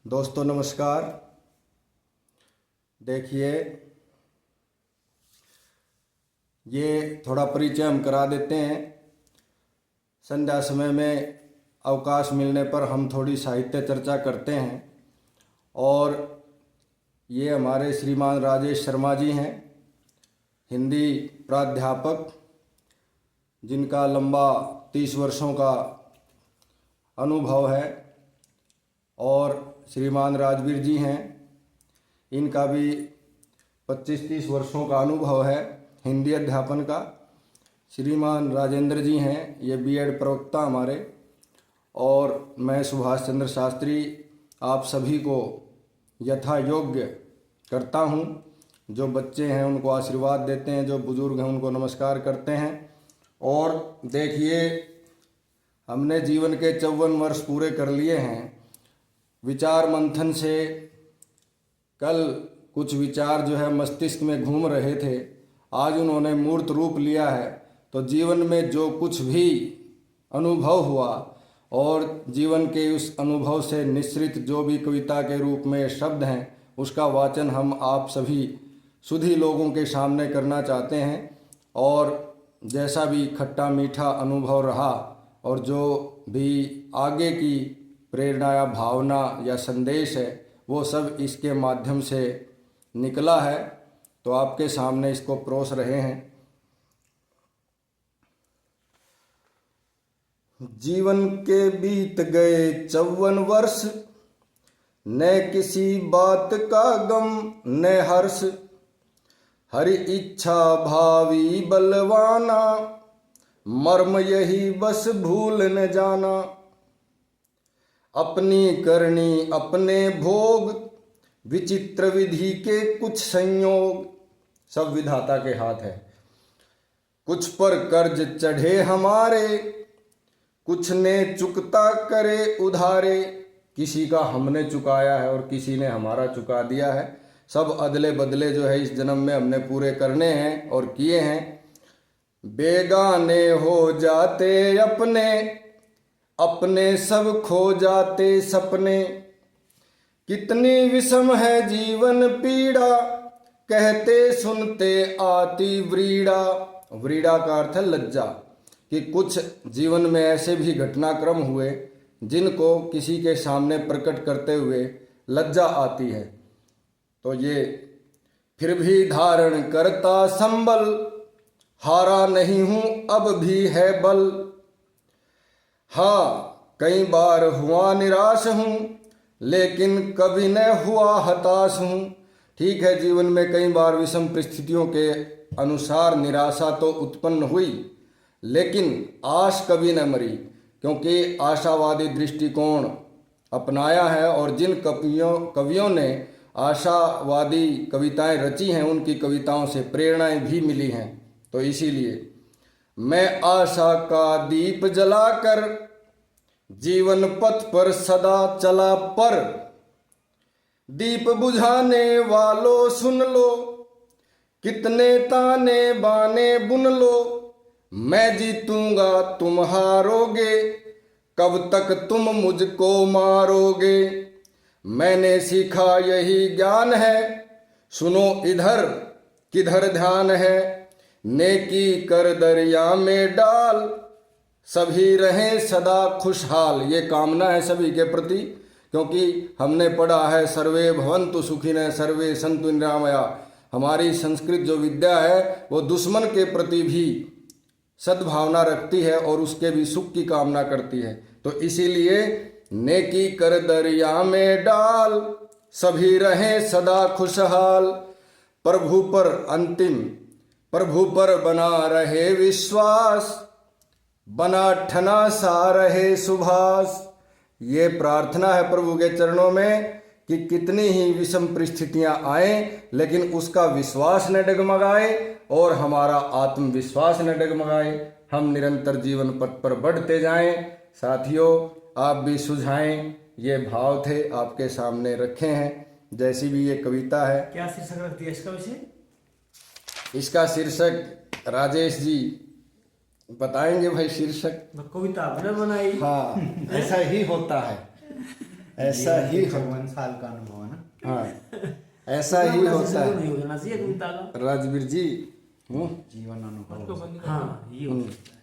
दोस्तों नमस्कार। देखिए, ये थोड़ा परिचय हम करा देते हैं। संध्या समय में अवकाश मिलने पर हम थोड़ी साहित्य चर्चा करते हैं और ये हमारे श्रीमान राजेश शर्मा जी हैं, हिंदी प्राध्यापक, जिनका लंबा 30 वर्षों का अनुभव है। और श्रीमान राजवीर जी हैं, इनका भी 25-30 वर्षों का अनुभव है हिंदी अध्यापन का। श्रीमान राजेंद्र जी हैं, ये बीएड प्रवक्ता हमारे। और मैं सुभाष चंद्र शास्त्री आप सभी को यथा योग्य करता हूँ। जो बच्चे हैं उनको आशीर्वाद देते हैं, जो बुजुर्ग हैं उनको नमस्कार करते हैं। और देखिए, हमने जीवन के 54 वर्ष पूरे कर लिए हैं। विचार मंथन से कल कुछ विचार जो है मस्तिष्क में घूम रहे थे, आज उन्होंने मूर्त रूप लिया है। तो जीवन में जो कुछ भी अनुभव हुआ और जीवन के उस अनुभव से निश्रित जो भी कविता के रूप में शब्द हैं, उसका वाचन हम आप सभी सुधी लोगों के सामने करना चाहते हैं। और जैसा भी खट्टा मीठा अनुभव रहा और जो भी आगे की प्रेरणा या भावना या संदेश है, वो सब इसके माध्यम से निकला है। तो आपके सामने इसको परोस रहे हैं। जीवन के बीत गए 54 वर्ष, न किसी बात का गम न हर्ष, हरि इच्छा भावी बलवाना, मर्म यही बस भूल न जाना। अपनी करनी अपने भोग, विचित्र विधि के कुछ संयोग, सब विधाता के हाथ है। कुछ पर कर्ज चढ़े हमारे, कुछ ने चुकता करे उधारे। किसी का हमने चुकाया है और किसी ने हमारा चुका दिया है। सब अदले बदले जो है इस जन्म में हमने पूरे करने हैं और किए हैं। बेगाने हो जाते अपने, अपने सब खो जाते सपने। कितनी विषम है जीवन पीड़ा, कहते सुनते आती व्रीड़ा। व्रीड़ा का अर्थ है लज्जा, कि कुछ जीवन में ऐसे भी घटनाक्रम हुए जिनको किसी के सामने प्रकट करते हुए लज्जा आती है। तो ये फिर भी धारण करता संबल, हारा नहीं हूं अब भी है बल। हाँ, कई बार हुआ निराश हूं, लेकिन कभी न हुआ हताश हूं। ठीक है, जीवन में कई बार विषम परिस्थितियों के अनुसार निराशा तो उत्पन्न हुई, लेकिन आश कभी न मरी, क्योंकि आशावादी दृष्टिकोण अपनाया है। और जिन कवियों ने आशावादी कविताएं रची हैं, उनकी कविताओं से प्रेरणाएं भी मिली हैं। तो इसीलिए मैं आशा का दीप जलाकर जीवन पथ पर सदा चला, पर दीप बुझाने वालों सुन लो, कितने ताने बाने बुन लो। मैं जीतूंगा तुम हारोगे, कब तक तुम मुझको मारोगे। मैंने सीखा यही ज्ञान है, सुनो इधर किधर ध्यान है। नेकी कर दरिया में डाल, सभी रहें सदा खुशहाल। ये कामना है सभी के प्रति, क्योंकि हमने पढ़ा है सर्वे भवन्तु सुखिनः सर्वे सन्तु निरामया। हमारी संस्कृत जो विद्या है वो दुश्मन के प्रति भी सद्भावना रखती है और उसके भी सुख की कामना करती है। तो इसीलिए नेकी कर दरिया में डाल, सभी रहें सदा खुशहाल। प्रभु पर अंतिम, प्रभु पर बना रहे विश्वास, बना ठना सा रहे सुभाष। ये प्रार्थना है प्रभु के चरणों में कि कितनी ही विषम परिस्थितियां आए, लेकिन उसका विश्वास न डगमगाए और हमारा आत्मविश्वास न डगमगाए। हम निरंतर जीवन पथ पर बढ़ते जाएं। साथियों, आप भी सुझाएं। ये भाव थे, आपके सामने रखे हैं। जैसी भी ये कविता है। क्या शीर्षक रखती है इसका विषय? इसका शीर्षक राजेश जी बताएंगे भाई। शीर्षक कविता आपने बनाई? हाँ, ऐसा ही होता है। ऐसा ही 54 साल का अनुभव है ना। हाँ, ऐसा ही होता है नहीं हो जाना चाहिए कविता का। राजवीर जी। जीवन अनुभव। हाँ ये हो सकता है।